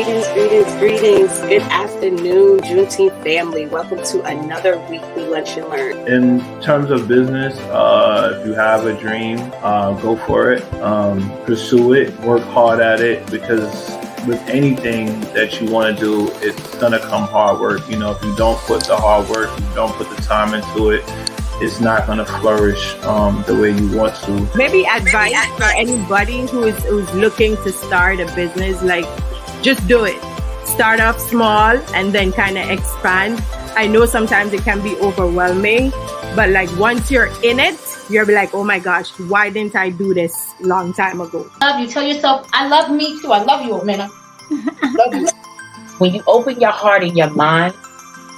Greetings. Good afternoon, Juneteenth family. Welcome to another weekly Lunch and Learn. In terms of business, if you have a dream, go for it. Pursue it. Work hard at it, because with anything that you want to do, it's going to come hard work. You know, if you don't put the hard work, you don't put the time into it, it's not going to flourish the way you want to. Maybe advice for anybody who's looking to start a business, like just do it. Start off small and then kind of expand. I know sometimes it can be overwhelming, but like once you're in it, you'll be like, oh my gosh, why didn't I do this long time ago? Love you. Tell yourself, I love me too. I love you, Omena. Love you. When you open your heart and your mind,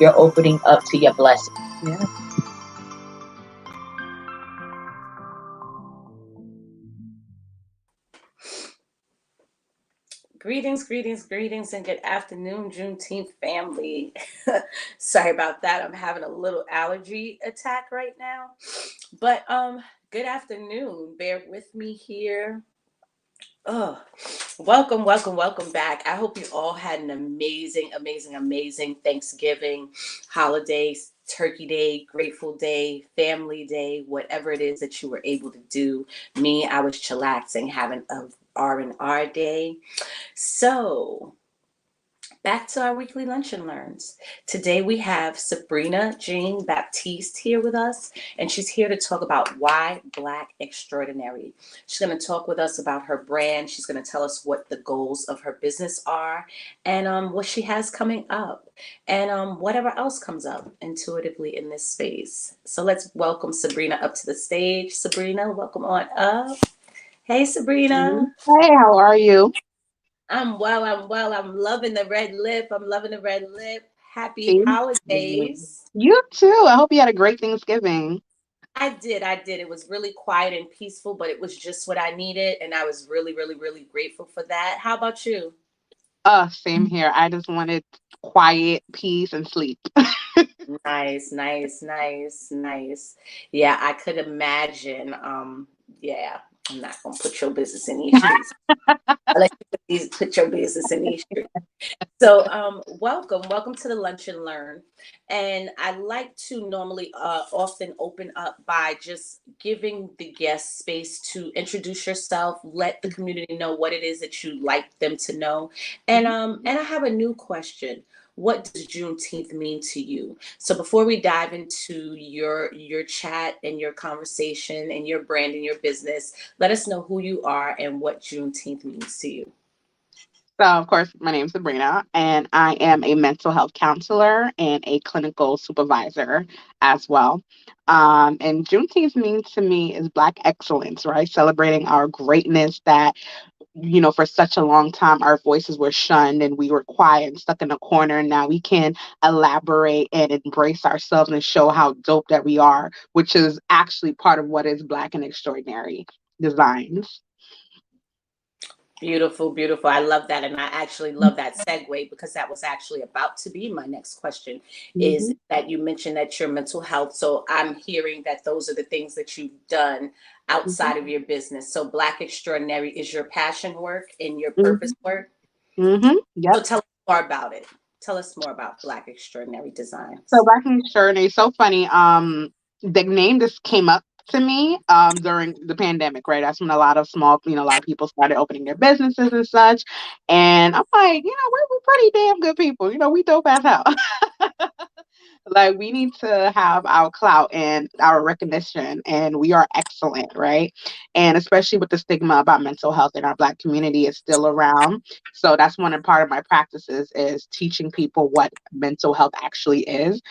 you're opening up to your blessing. Yeah. Greetings, and good afternoon, Juneteenth family. Sorry about that. I'm having a little allergy attack right now. But good afternoon. Bear with me here. Welcome back. I hope you all had an amazing Thanksgiving, holidays, Turkey Day, Grateful Day, Family Day, whatever it is that you were able to do. Me, I was chillaxing, having a R&R day. So back to our weekly Lunch and Learns. Today we have Sabrina Jean Baptiste here with us, and she's here to talk about why Blackandexxtraordinary. She's going to talk with us about her brand. She's going to tell us what the goals of her business are, and what she has coming up, and whatever else comes up intuitively in this space. So let's welcome Sabrina up to the stage. Sabrina, welcome on up. Hey, Sabrina. Hey, how are you? I'm well. I'm loving the red lip. Happy holidays. You too. I hope you had a great Thanksgiving. I did. It was really quiet and peaceful, but it was just what I needed. And I was really grateful for that. How about you? Same here. I just wanted quiet, peace, and sleep. Nice. Yeah, I could imagine. Yeah. I'm not going to put your business in these streets. I'll let you put your business in these streets. So welcome to the Lunch and Learn. And I like to normally often open up by just giving the guest space to introduce yourself, let the community know what it is that you'd like them to know. And I have a new question. What does Juneteenth mean to you? So before we dive into your chat and your conversation and your brand and your business, let us know who you are and what Juneteenth means to you. So, of course, my name is Sabrina, and I am a mental health counselor and a clinical supervisor as well. And Juneteenth means to me is Black excellence, right? Celebrating our greatness that, for such a long time, our voices were shunned and we were quiet and stuck in a corner. And now we can elaborate and embrace ourselves and show how dope that we are, which is actually part of what is Blackandexxtraordinary designs. Beautiful. I love that. And I actually love that segue, because that was actually about to be my next question, is that you mentioned that your mental health. So I'm hearing that those are the things that you've done outside of your business. So Blackandexxtraordinary is your passion work and your purpose work. Yep. So tell us more about it. Tell us more about Blackandexxtraordinary Designs. So Blackandexxtraordinary is so funny. The name just came up to me during the pandemic, right? That's when a lot of people started opening their businesses and such. And I'm like, we're pretty damn good people. We dope as hell. Like, we need to have our clout and our recognition, and we are excellent, right? And especially with the stigma about mental health in our Black community is still around. So that's part of my practices is teaching people what mental health actually is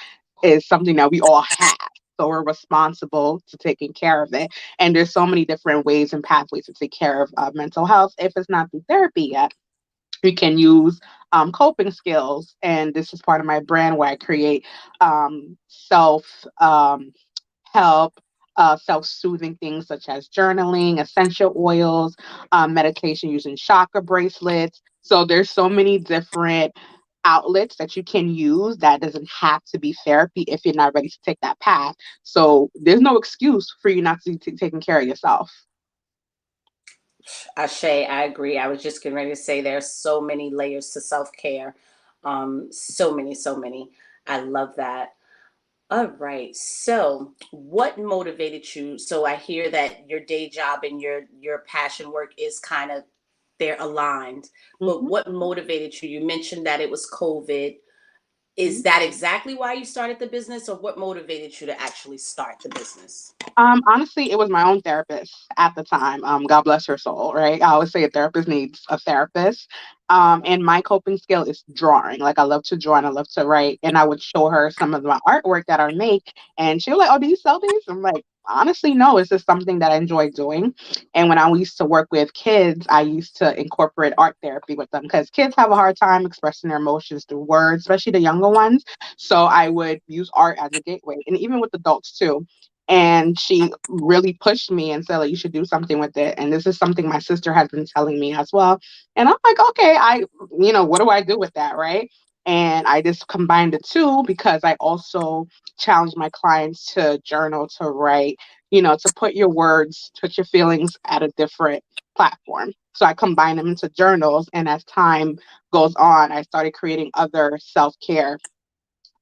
something that we all have. So we're responsible to taking care of it. And there's so many different ways and pathways to take care of mental health. If it's not through therapy yet, we can use coping skills. And this is part of my brand where I create self-help, self-soothing things such as journaling, essential oils, meditation using chakra bracelets. So there's so many different outlets that you can use that doesn't have to be therapy if you're not ready to take that path. So there's no excuse for you not to be taking care of yourself. Ashe, I agree. I was just getting ready to say there's so many layers to self-care. So many, so many. I love that. All right. So, what motivated you? So, I hear that your day job and your passion work is kind of they're aligned. But Mhm. what motivated you? You mentioned that it was COVID. Is Mhm. that exactly why you started the business, or what motivated you to actually start the business? Honestly, it was my own therapist at the time. God bless her soul, right? I always say a therapist needs a therapist. And my coping skill is drawing. Like I love to draw and I love to write. And I would show her some of my artwork that I make, and she was like, "Oh, do you sell these?" I'm like, "Honestly, no. It's just something that I enjoy doing." And when I used to work with kids, I used to incorporate art therapy with them because kids have a hard time expressing their emotions through words, especially the younger ones. So I would use art as a gateway, and even with adults too. And she really pushed me and said, like, you should do something with it. And this is something my sister has been telling me as well. And I'm like, okay, what do I do with that? Right. And I just combined the two because I also challenge my clients to journal, to write, to put your words, put your feelings at a different platform. So I combine them into journals. And as time goes on, I started creating other self care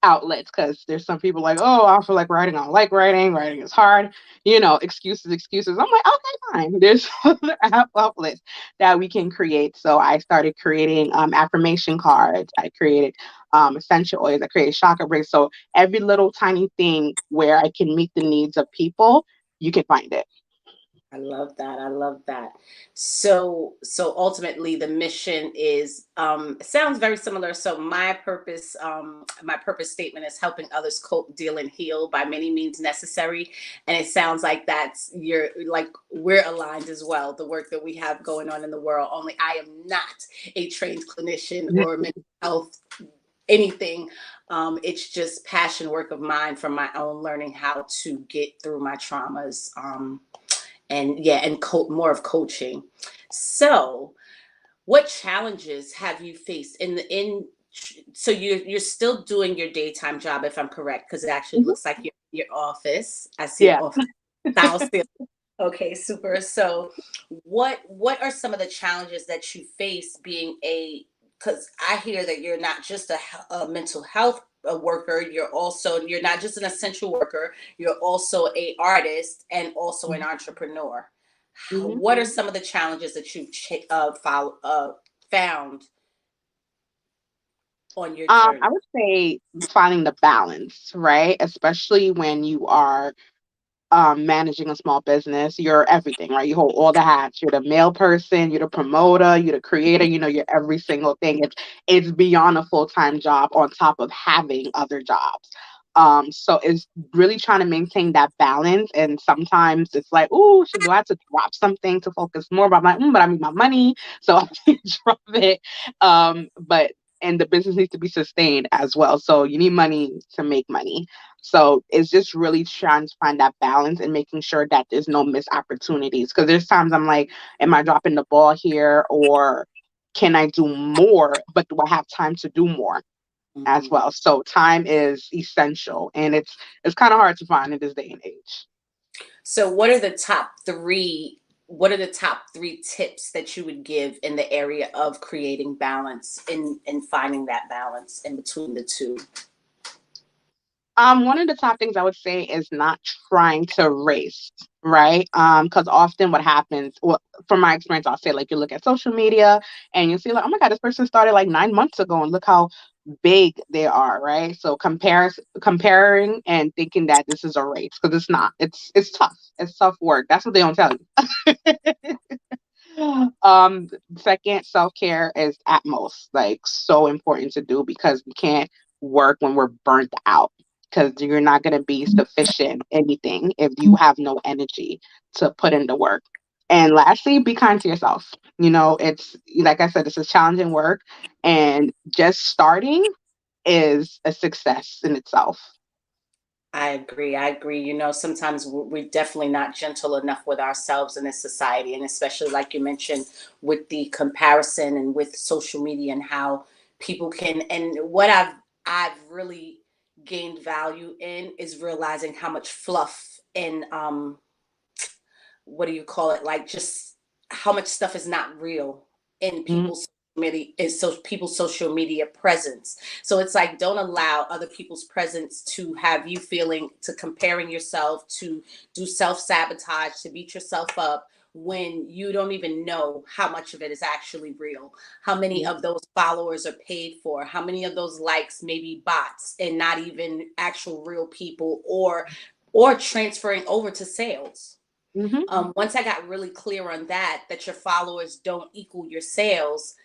outlets because there's some people like, oh, I don't feel like writing. I don't like writing. Writing is hard. Excuses, excuses. I'm like, okay, fine. There's other outlets that we can create. So I started creating affirmation cards. I created essential oils. I created chakra bricks. So every little tiny thing where I can meet the needs of people, you can find it. I love that. I love that. So ultimately the mission is it sounds very similar. So my purpose statement is helping others cope, deal and heal by many means necessary. And it sounds like that's you're like we're aligned as well. The work that we have going on in the world. Only I am not a trained clinician or mental health anything. It's just passion work of mine from my own learning how to get through my traumas. And yeah, and more of coaching. So, what challenges have you faced so you're still doing your daytime job, if I'm correct, because it actually Mhm. looks like your office. I see an Yeah. office style still. Okay, super. So, what are some of the challenges that you face being because I hear that you're not just a mental health worker, you're not just an essential worker, you're also a artist and also an entrepreneur. Mhm. What are some of the challenges that you've found on your I journey? would say finding the balance, right? Especially when you are managing a small business, you're everything, right? You hold all the hats. You're the mail person, you're the promoter, you're the creator, you're every single thing. It's beyond a full-time job on top of having other jobs. So it's really trying to maintain that balance. And sometimes it's like, oh, do I have to drop something to focus more? But I'm like, but I need my money, so I can't drop it. But and the business needs to be sustained as well. So you need money to make money. So it's just really trying to find that balance and making sure that there's no missed opportunities. Because there's times I'm like, am I dropping the ball here, or can I do more? But do I have time to do more as Mhm. well? So time is essential, and it's kind of hard to find in this day and age. So, what are the top three? What are the top three tips that you would give in the area of creating balance and finding that balance in between the two? One of the top things I would say is not trying to race, right? Because often what happens, well, from my experience, I'll say like you look at social media and you see like, oh my God, this person started like 9 months ago, and look how big they are, right? So comparing and thinking that this is a race, because it's not. It's tough. It's tough work. That's what they don't tell you. Um, Second, self-care is at most like so important to do because we can't work when we're burnt out, because you're not going to be sufficient anything if you have no energy to put into work. And lastly, be kind to yourself. It's like I said, it's a challenging work, and just starting is a success in itself. I agree. I agree. Sometimes we're definitely not gentle enough with ourselves in this society, and especially like you mentioned with the comparison and with social media and how people can. And what I've really gained value in is realizing how much fluff and what do you call it? Like just how much stuff is not real in Mm-hmm. people's social media presence. So it's like, don't allow other people's presence to have you feeling, to comparing yourself, to do self-sabotage, to beat yourself up when you don't even know how much of it is actually real, how many of those followers are paid for, how many of those likes may be bots and not even actual real people, or transferring over to sales. Mm-hmm. Once I got really clear on that your followers don't equal your sales,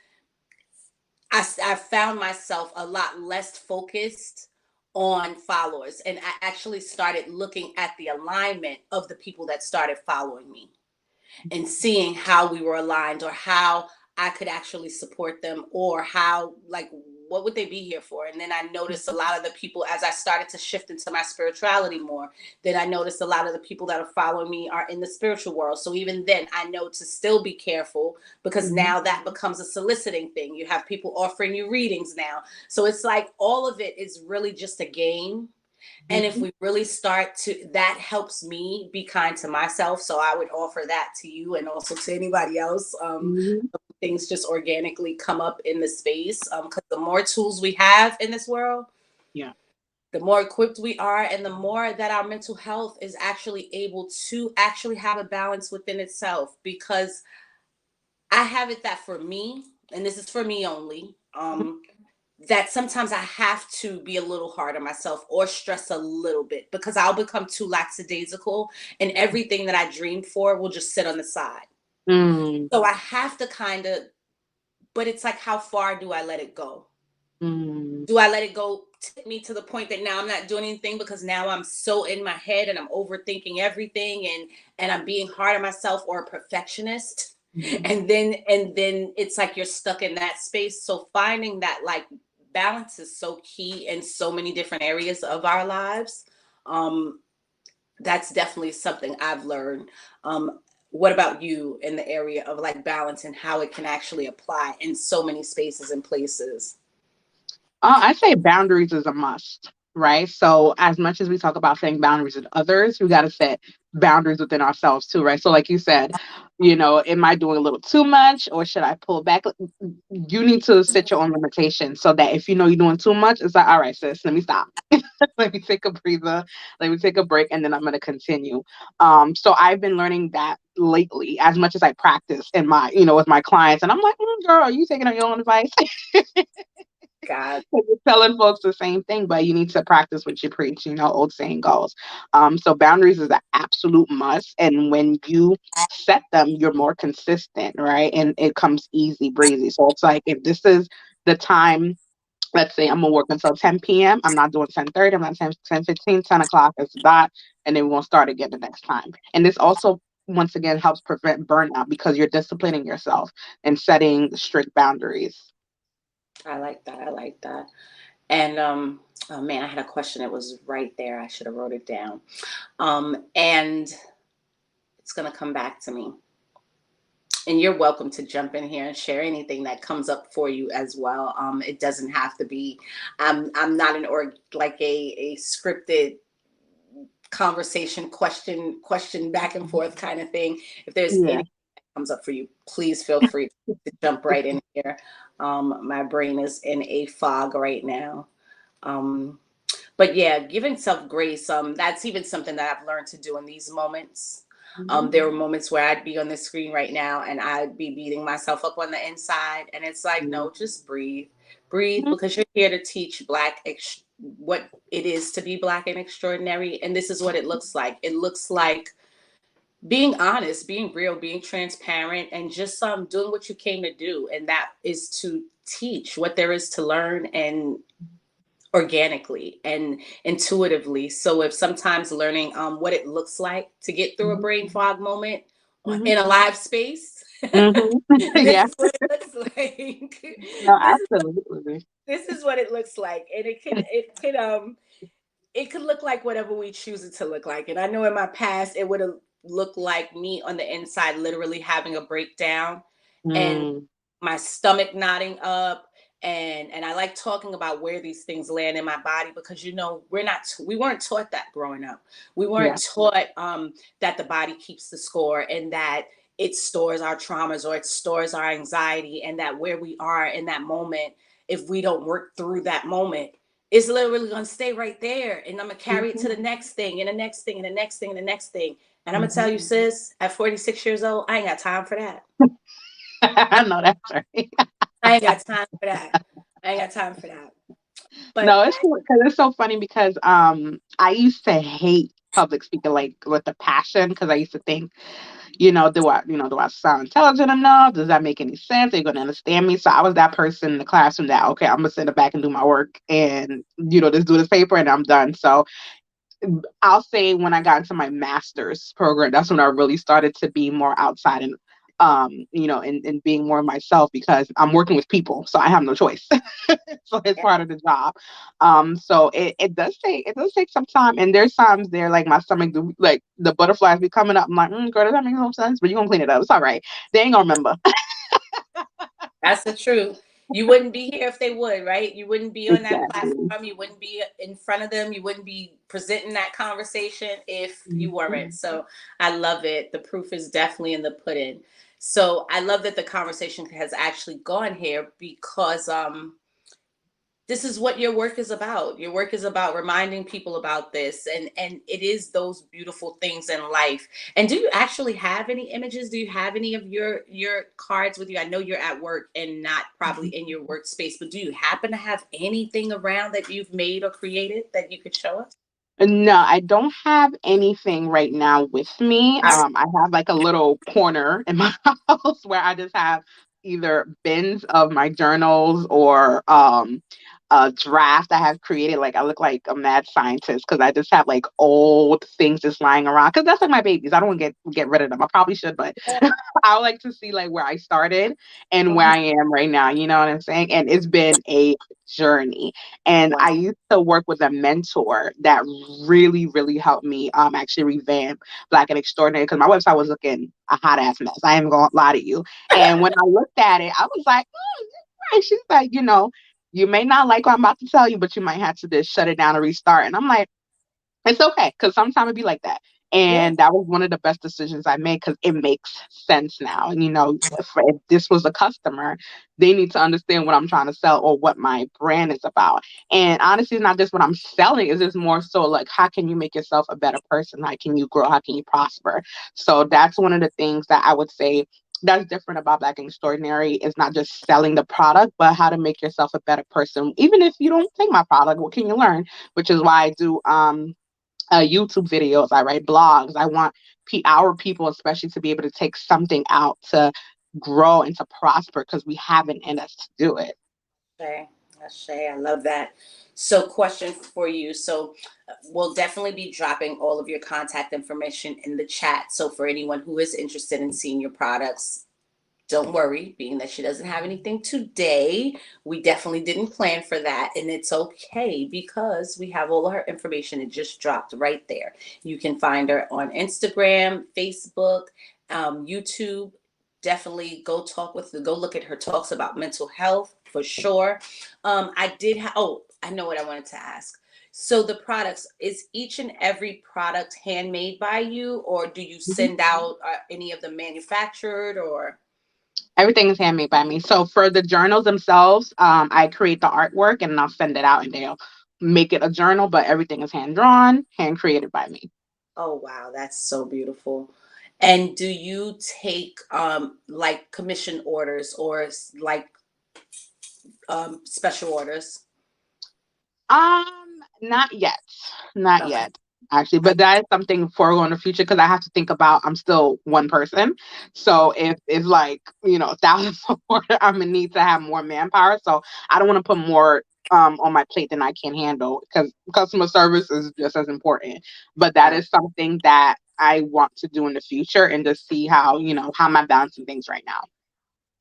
I found myself a lot less focused on followers. And I actually started looking at the alignment of the people that started following me and seeing how we were aligned, or how I could actually support them, or how, like, what would they be here for? And then I noticed a lot of the people, as I started to shift into my spirituality more, then I noticed a lot of the people that are following me are in the spiritual world. So even then I know to still be careful, because now that becomes a soliciting thing. You have people offering you readings now. So it's like all of it is really just a game. And if we really start to, that helps me be kind to myself. So I would offer that to you and also to anybody else. Mm-hmm. Things just organically come up in the space. Because the more tools we have in this world, Yeah. the more equipped we are, and the more that our mental health is actually able to actually have a balance within itself. Because I have it that for me, and this is for me only, that sometimes I have to be a little hard on myself or stress a little bit, because I'll become too lackadaisical and everything that I dreamed for will just sit on the side. Mm-hmm. So I have to kind of, but it's like, how far do I let it go? Mm-hmm. Do I let it go tip me to the point that now I'm not doing anything, because now I'm so in my head and I'm overthinking everything, and I'm being hard on myself, or a perfectionist. And then it's like you're stuck in that space. So finding that, like, balance is so key in so many different areas of our lives. That's definitely something I've learned. What about you in the area of, like, balance and how it can actually apply in so many spaces and places? I say boundaries is a must, right? So as much as we talk about setting boundaries with others, we got to set boundaries within ourselves too, right? So like you said, am I doing a little too much, or should I pull back? You need to set your own limitations, so that if you know you're doing too much, it's like, all right, sis, let me stop. Let me take a breather, let me take a break, and then I'm going to continue. So I've been learning that lately, as much as I practice in my, with my clients, and I'm like, girl, are you taking on your own advice? God. You're telling folks the same thing, but you need to practice what you preach. Old saying goes. So boundaries is an absolute must, and when you set them, you're more consistent, right? And it comes easy breezy. So it's like, if this is the time, let's say I'm gonna work until 10 p.m. I'm not doing 10:30. I'm not 10:15, 10 o'clock. It's that, and then we won't start again the next time. And this also, once again, helps prevent burnout, because you're disciplining yourself and setting strict boundaries. I like that. I like that. And oh man, I had a question. It was right there. I should have wrote it down. And it's gonna come back to me. And you're welcome to jump in here and share anything that comes up for you as well. It doesn't have to be. I'm not like a scripted conversation, question back and forth kind of thing. If there's Yeah. anything that comes up for you, please feel free to jump right in here. My brain is in a fog right now. But yeah, giving self grace, that's even something that I've learned to do in these moments. There were moments where I'd be on the screen right now and I'd be beating myself up on the inside. And it's like, no, just breathe. Breathe, because you're here to teach what it is to be Black and extraordinary. And this is what it looks like. It looks like being honest, being real, being transparent, and just doing what you came to do. And that is to teach what there is to learn, and organically and intuitively. So if sometimes learning what it looks like to get through a brain fog moment Mm-hmm. in a live space, Mm-hmm. this Yeah. is what it looks like. No, this is absolutely. this is what it looks like, and it could look like whatever we choose it to look like. And I know in my past it would have looked like me on the inside literally having a breakdown, and Mm, my stomach knotting up, and I like talking about where these things land in my body, because we weren't taught that growing up. We yeah. weren't taught that the body keeps the score, and that it stores our traumas or it stores our anxiety, and that where we are in that moment, if we don't work through that moment, it's literally going to stay right there, and I'm going to carry it to the next thing and the next thing and the next thing and the next thing. And I'm going to tell you, sis, at 46 years old, I ain't got time for that. I know that's right. I ain't got time for that. I ain't got time for that. But No, it's because it's so funny because I used to hate public speaking like with a passion because I used to think, do I sound intelligent enough? Does that make any sense? Are you gonna understand me? So I was that person in the classroom that, okay, I'm gonna sit in the back and do my work and just do this paper and I'm done. So I'll say when I got into my master's program, that's when I really started to be more outside and and being more myself because I'm working with people, so I have no choice. So it's part of the job. So it does take some time, and there's times there like my stomach, like the butterflies be coming up. I'm like, girl, does that make no sense? But you gonna clean it up. It's all right. They ain't gonna remember. that's the truth. You wouldn't be here if they would, right? You wouldn't be on that Exactly. platform. You wouldn't be in front of them. You wouldn't be presenting that conversation if you weren't. Mhm. So I love it. The proof is definitely in the pudding. So I love that the conversation has actually gone here because this is what your work is about. Your work is about reminding people about this, and it is those beautiful things in life. And do you actually have any images? Do you have any of your cards with you? I know you're at work and not probably in your workspace, but do you happen to have anything around that you've made or created that you could show us? No, I don't have anything right now with me. I have like a little corner in my house where I just have either bins of my journals or a draft I have created. Like I look like a mad scientist because I just have like old things just lying around. Because that's like my babies. I don't want to get rid of them. I probably should, but I would like to see like where I started and where Mhm. I am right now. You know what I'm saying? And it's been a journey. And Wow. I used to work with a mentor that really, really helped me actually revamp Black and Extraordinary because my website was looking a hot ass mess. I ain't gonna lie to you. And when I looked at it, I was like, right. She's like, you may not like what I'm about to tell you, but you might have to just shut it down and restart. And I'm like, it's okay, because sometimes it be like that. Yeah. And that was one of the best decisions I made because it makes sense now. And if this was a customer, they need to understand what I'm trying to sell or what my brand is about. And honestly, it's not just what I'm selling, it's just more so like how can you make yourself a better person? How can you grow? How can you prosper? So that's one of the things that I would say that's different about Black and Extraordinary is not just selling the product, but how to make yourself a better person. Even if you don't take my product, what can you learn? Which is why I do YouTube videos. I write blogs. I want our people, especially, to be able to take something out to grow and to prosper because we have it in us to do it. Shay, Shay, I love that. So, question for you. So, we'll definitely be dropping all of your contact information in the chat. So, for anyone who is interested in seeing your products, don't worry, being that she doesn't have anything today, we definitely didn't plan for that. And it's okay because we have all of her information. It just dropped right there. You can find her on Instagram, Facebook, YouTube. Definitely go look at her talks about mental health for sure. I know what I wanted to ask. So the products, is each and every product handmade by you, or do you Mhm. send out any of them manufactured or? Everything is handmade by me. So for the journals themselves, I create the artwork and I'll send it out and they'll make it a journal, but everything is hand drawn, hand created by me. Oh wow, that's so beautiful. And do you take like commission orders or like special orders? Not yet. Not Okay. yet, actually. But that is something for in the future because I have to think about I'm still one person. So if like, thousands of orders, I'm gonna need to have more manpower. So I don't want to put more on my plate than I can handle because customer service is just as important. But that I, is something that I want to do in the future and just see how am I balancing things right now.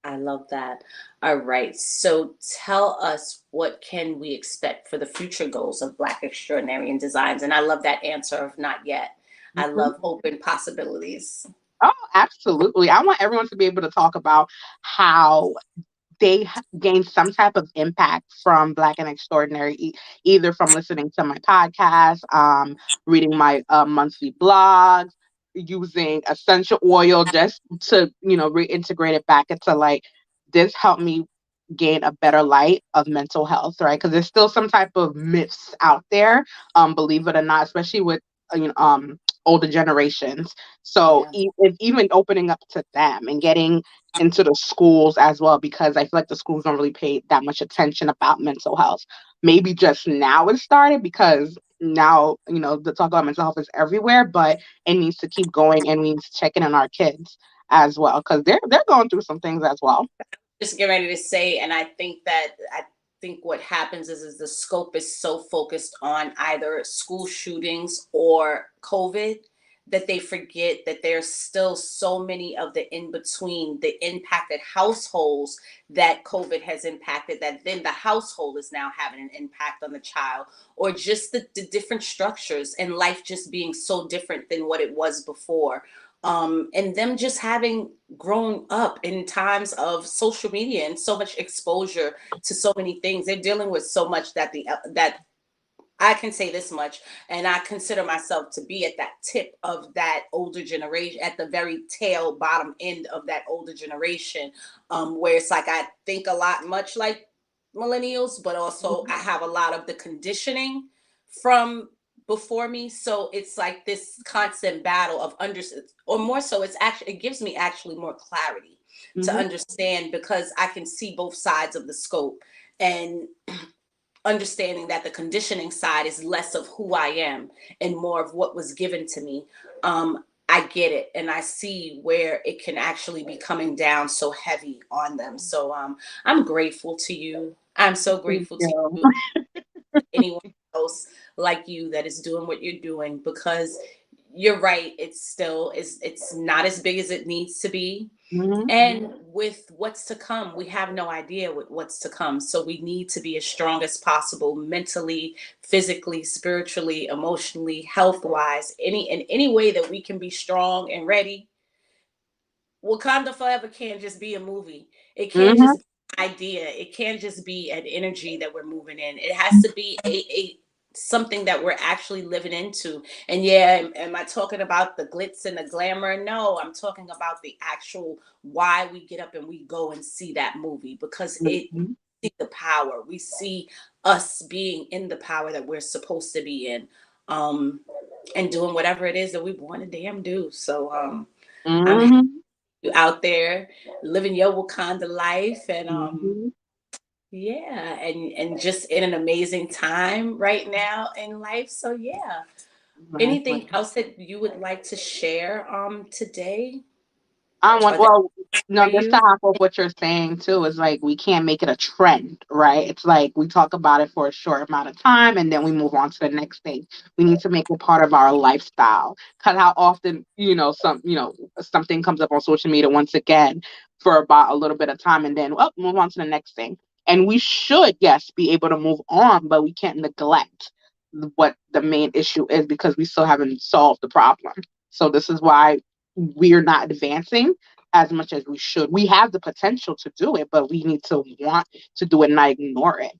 I love that. All right. So tell us, what can we expect for the future goals of Black Extraordinary and Designs? And I love that answer of not yet. I Mhm. love open possibilities. Oh, absolutely. I want everyone to be able to talk about how gain some type of impact from Black and Extraordinary, either from listening to my podcast, reading my monthly blogs, using essential oil just to, reintegrate it back into like, this helped me gain a better light of mental health, right? Because there's still some type of myths out there, believe it or not, especially with older generations. So Yeah. even opening up to them and getting into the schools as well, because I feel like the schools don't really pay that much attention about mental health. Maybe just now it started because now, the talk about mental health is everywhere, but it needs to keep going, and we need to check in on our kids as well, because they're going through some things as well. Just get ready to say, and I think what happens is the scope is so focused on either school shootings or COVID that they forget that there's still so many of the in between, the impacted households that COVID has impacted, that then the household is now having an impact on the child, or just the different structures and life just being so different than what it was before. And them just having grown up in times of social media and so much exposure to so many things. They're dealing with so much that I can say this much, and I consider myself to be at that tip of that older generation, at the very tail bottom end of that older generation, where it's like I think a lot much like millennials, but also I have a lot of the conditioning from before me. So it's like this constant battle of or more so, it gives me actually more clarity to Hmm. understand, because I can see both sides of the scope, and understanding that the conditioning side is less of who I am and more of what was given to me. I get it, and I see where it can actually be coming down so heavy on them. So I'm grateful to you. I'm so Thank grateful to you. you. Anyone else like you that is doing what you're doing, because you're right. It's not as big as it needs to be. Hmm. And with what's to come, we have no idea what's to come. So we need to be as strong as possible, mentally, physically, spiritually, emotionally, health wise, in any way that we can be strong and ready. Wakanda Forever can't just be a movie. It can't Hmm. just be an idea. It can't just be an energy that we're moving in. It has to be a something that we're actually living into. And yeah, am I talking about the glitz and the glamour? No, I'm talking about the actual why we get up and we go and see that movie, because it Hmm. see the power. We see us being in the power that we're supposed to be in. Um and doing whatever it is that we want to damn do. So I'm Hmm. you out there living your Wakanda life, and Hmm. yeah, and just in an amazing time right now in life. So yeah. Anything else that you would like to share today? I want, Or that well, for no, just to you? hop off what you're saying too, is like we can't make it a trend, right? It's like we talk about it for a short amount of time and then we move on to the next thing. We need to make it part of our lifestyle. Cause how often, something comes up on social media once again for about a little bit of time and then, well, move on to the next thing. And we should, yes, be able to move on, but we can't neglect what the main issue is, because we still haven't solved the problem. So this is why we're not advancing as much as we should. We have the potential to do it, but we need to want to do it and not ignore it.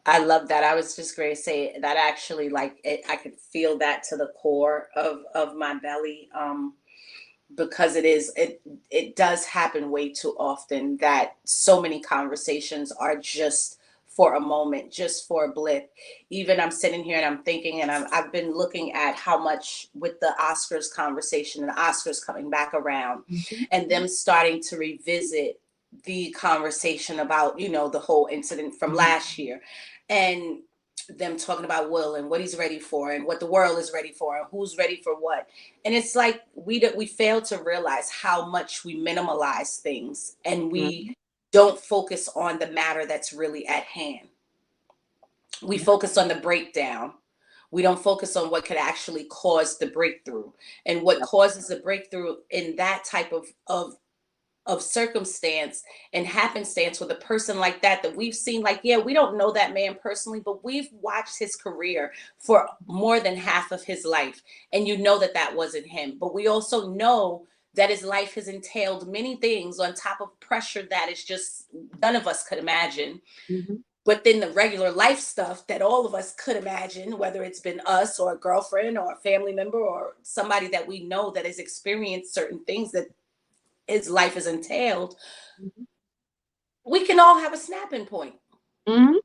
I love that. I was just going to say that actually, like, I could feel that to the core of my belly. Because it does happen way too often that so many conversations are just for a moment, just for a blip. Even I'm sitting here and I'm thinking, and I've been looking at how much with the Oscars conversation and the Oscars coming back around Mhm. and them starting to revisit the conversation about, the whole incident from last year, and them talking about Will and what he's ready for and what the world is ready for and who's ready for what. And it's like we fail to realize how much we minimalize things, and we Mhm. don't focus on the matter that's really at hand. We Yeah. focus on the breakdown. We don't focus on what could actually cause the breakthrough. And what causes the breakthrough in that type of circumstance and happenstance with a person like that we've seen, like, yeah, we don't know that man personally, but we've watched his career for more than half of his life, and that wasn't him. But we also know that his life has entailed many things on top of pressure that is just none of us could imagine. Mhm. But then the regular life stuff that all of us could imagine, whether it's been us or a girlfriend or a family member or somebody that we know that has experienced certain things that his life has entailed, we can all have a snapping point. Mm-hmm.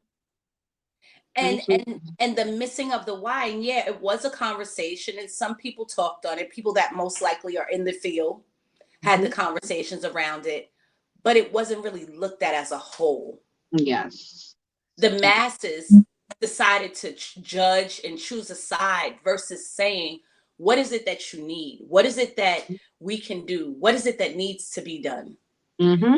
And the missing of the why. And yeah, it was a conversation, and some people talked on it. People that most likely are in the field had the conversations around it, but it wasn't really looked at as a whole. Yes. The masses decided to judge and choose a side versus saying, what is it that you need? What is it that we can do? What is it that needs to be done? Mm-hmm.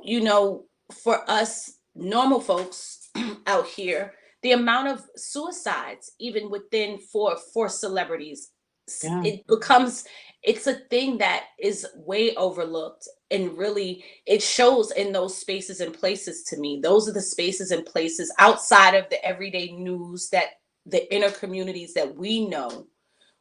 You know, for us normal folks out here, the amount of suicides, even within for celebrities, Yeah. it's a thing that is way overlooked. And really, it shows in those spaces and places. To me, those are the spaces and places outside of the everyday news, that the inner communities that we know.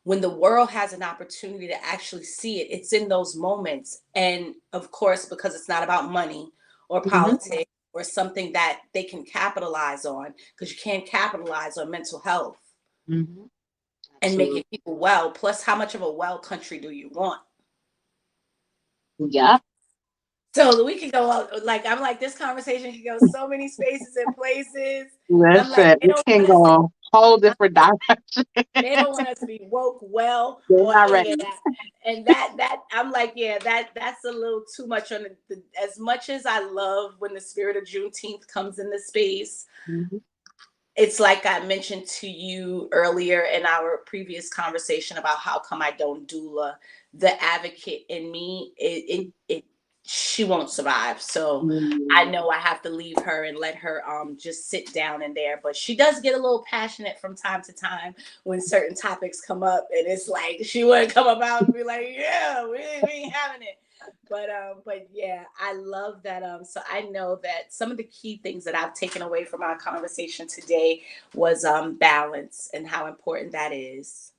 When the world has an opportunity to actually see it, it's in those moments. And of course, because it's not about money or politics or something that they can capitalize on, because you can't capitalize on mental health and making people well. Plus, how much of a well country do you want? Yeah. So we can go on, like, I'm like, this conversation can go so many spaces and places. I'm like, Listen, they it don't can want us go a whole different direction. they don't want us to be woke well They're or not any ready. of that. And that I'm like, yeah, that's a little too much on as much as I love when the spirit of Juneteenth comes in the space. It's like I mentioned to you earlier in our previous conversation about how come I don't doula. The advocate in me, it she won't survive. So I know I have to leave her and let her just sit down in there. But she does get a little passionate from time to time when certain topics come up, and it's like she wouldn't come about and be like, yeah, we ain't having it. But yeah, I love that. So I know that some of the key things that I've taken away from our conversation today was balance and how important that is.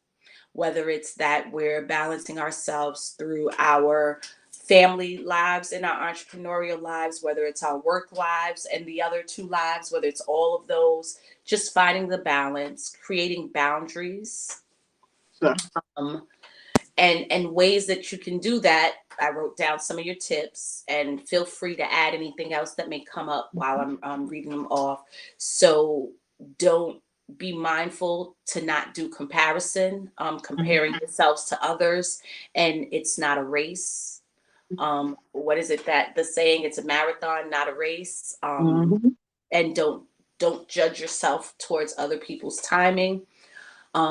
Whether it's that we're balancing ourselves through our family lives and our entrepreneurial lives, whether it's our work lives and the other two lives, whether it's all of those, just finding the balance, creating boundaries. Sure. And ways that you can do that. I wrote down some of your tips, and feel free to add anything else that may come up while I'm reading them off. So don't be mindful to not do comparison, comparing yourselves to others, and it's not a race. What is it that the saying? It's a marathon, not a race. And don't judge yourself towards other people's timing.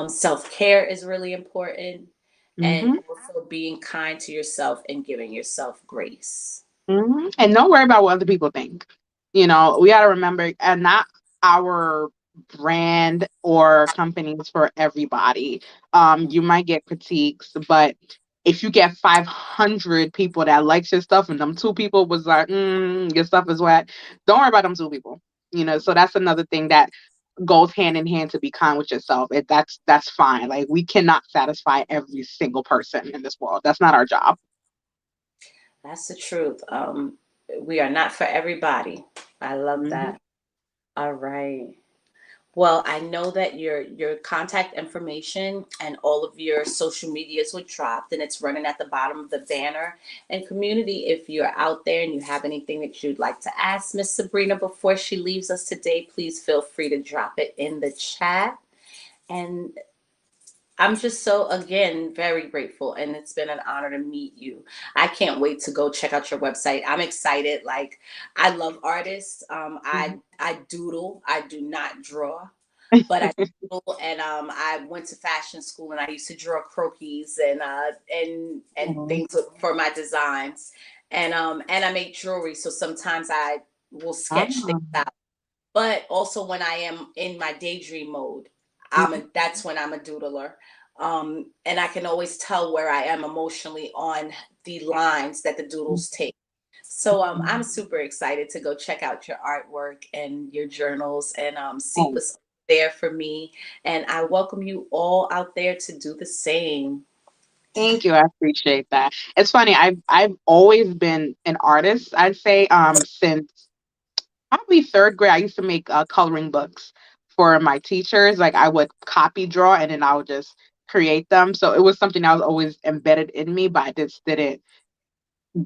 Self-care is really important, and also being kind to yourself and giving yourself grace. And don't worry about what other people think. You know, we got to remember, and not our brand or companies for everybody. You might get critiques, but if you get 500 people that likes your stuff and them two people was like, your stuff is whack, don't worry about them two people. You know, so that's another thing that goes hand in hand, to be kind with yourself. That's fine. Like, we cannot satisfy every single person in this world. That's not our job. That's the truth. We are not for everybody. I love that. All right. Well, I know that your contact information and all of your social medias were dropped, and it's running at the bottom of the banner. And community, if you're out there and you have anything that you'd like to ask Miss Sabrina before she leaves us today, please feel free to drop it in the chat. And I'm just so, again, very grateful, and it's been an honor to meet you. I can't wait to go check out your website. I'm excited. Like, I love artists. I doodle. I do not draw, but I doodle, and I went to fashion school, and I used to draw croquis and things for my designs, and I make jewelry. So sometimes I will sketch things out. But also when I am in my daydream mode, that's when I'm a doodler. And I can always tell where I am emotionally on the lines that the doodles take. So I'm super excited to go check out your artwork and your journals and see what's there for me. And I welcome you all out there to do the same. Thank you. I appreciate that. It's funny. I've always been an artist, I'd say, since probably third grade, I used to make coloring books for my teachers. Like I would copy draw and then I would just create them. So it was something that was always embedded in me, but I just didn't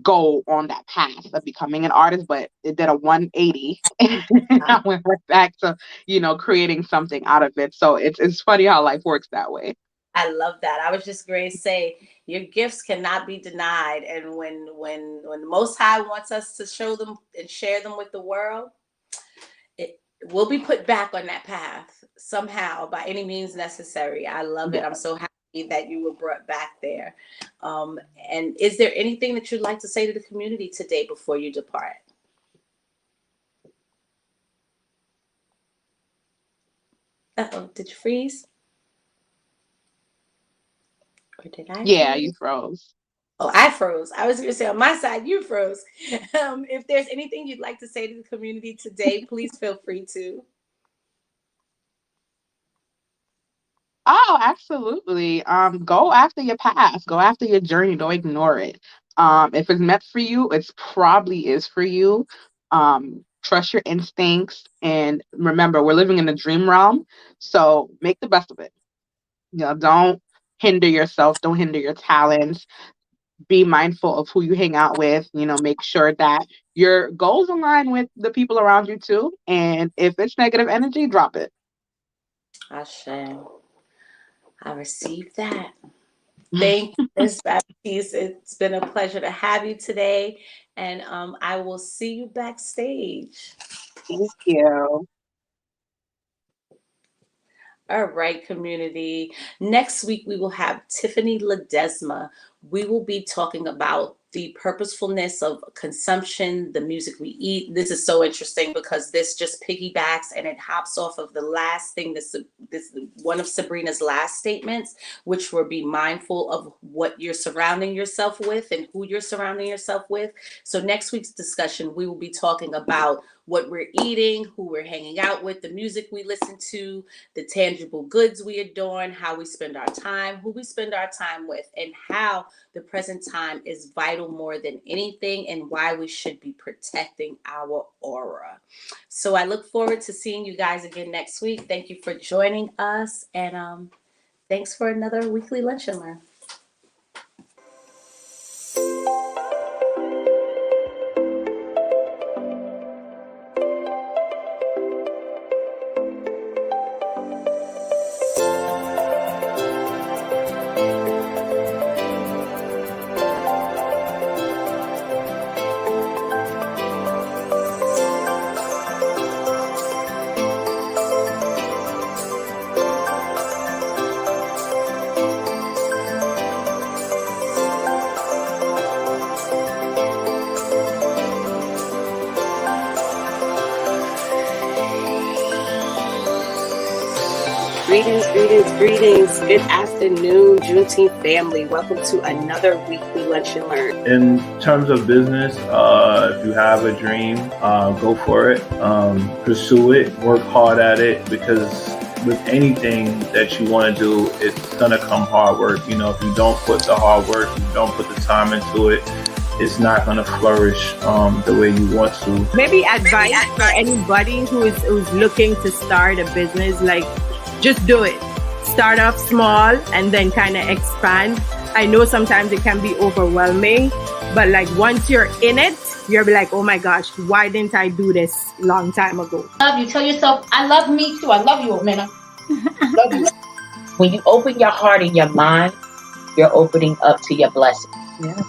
go on that path of becoming an artist, but it did a 180 and I went right back to, creating something out of it. So it's funny how life works that way. I love that. I was just going to say your gifts cannot be denied, and when the Most High wants us to show them and share them with the world, it will be put back on that path somehow by any means necessary. I love it. I'm so happy that you were brought back there. And is there anything that you'd like to say to the community today before you depart? Uh-oh, did you freeze? Or did I? Yeah, freeze? you froze. Oh, I froze. I was going to say on my side, you froze. If there's anything you'd like to say to the community today, please feel free to. Oh, absolutely. Go after your path. Go after your journey. Don't ignore it. If it's meant for you, it's probably is for you. Trust your instincts, and remember, we're living in a dream realm, so make the best of it. Don't hinder yourself. Don't hinder your talents. Be mindful of who you hang out with. Make sure that your goals align with the people around you too. And if it's negative energy, drop it. Ashe. I received that. Thank you, Ms. Baptiste. It's been a pleasure to have you today. And I will see you backstage. Thank you. All right, community. Next week, we will have Tiffany Ledesma. We will be talking about the purposefulness of consumption, the music we eat. This is so interesting because this just piggybacks and it hops off of the last thing, this one of Sabrina's last statements, which were be mindful of what you're surrounding yourself with and who you're surrounding yourself with. So next week's discussion, we will be talking about what we're eating, who we're hanging out with, the music we listen to, the tangible goods we adorn, how we spend our time, who we spend our time with, and how the present time is vital more than anything and why we should be protecting our aura. So I look forward to seeing you guys again next week. Thank you for joining us, and thanks for another weekly Lunch and Learn. Greetings. Good afternoon, Juneteenth family. Welcome to another weekly Lunch and Learn. In terms of business, if you have a dream, go for it. Pursue it. Work hard at it, because with anything that you want to do, it's going to come hard work. If you don't put the hard work, if you don't put the time into it, it's not going to flourish the way you want to. Maybe advice for anybody who is looking to start a business, like just do it. Start off small and then kind of expand. I know sometimes it can be overwhelming, but like once you're in it, you'll be like, oh my gosh, why didn't I do this long time ago? Love you. Tell yourself, I love me too. I love you, Amina. Love you. When you open your heart and your mind, you're opening up to your blessing. Yeah.